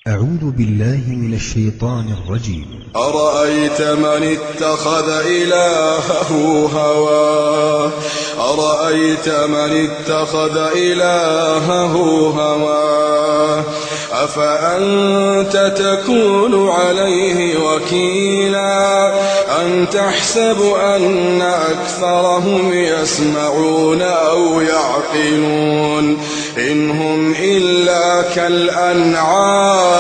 أعوذ بالله من الشيطان الرجيم. أرأيت من اتخذ إلهه هواه أرأيت من اتخذ إلهه هواه أفأنت تكون عليه وكيلا أم تحسب أن أكثرهم يسمعون أو يعقلون إن هم إلا كالأنعام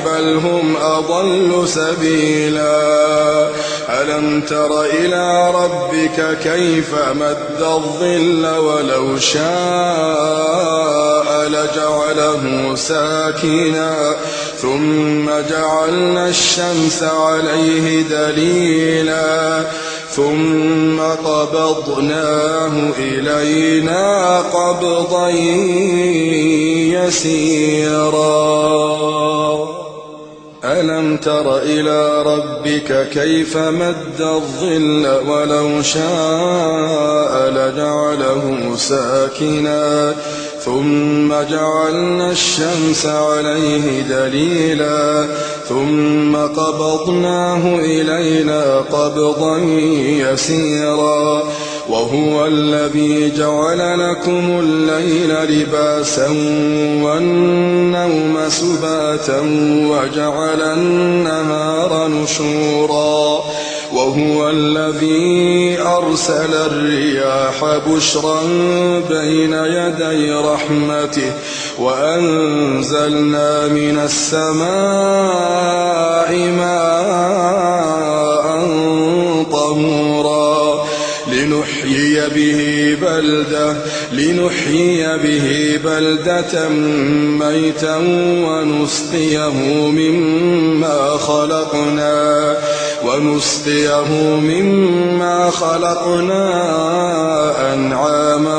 بل هم أضل سبيلا ألم تر إلى ربك كيف مد الظل ولو شاء لجعله ساكنا ثم جعلنا الشمس عليه دليلا ثم قبضناه إلينا قبضا يسيرا ألم تر إلى ربك كيف مد الظل ولو شاء لجعله ساكنا ثم جعلنا الشمس عليه دليلا ثم قبضناه إلينا قبضا يسيرا وهو الذي جعل لكم الليل لباسا والنوم سباتا وجعل النهار نشورا وهو الذي أرسل الرياح بشرا بين يدي رحمته وأنزلنا من السماء ماء طهورا لنحيي به بلدة ميتا ونسقيه مما خلقنا أنعاما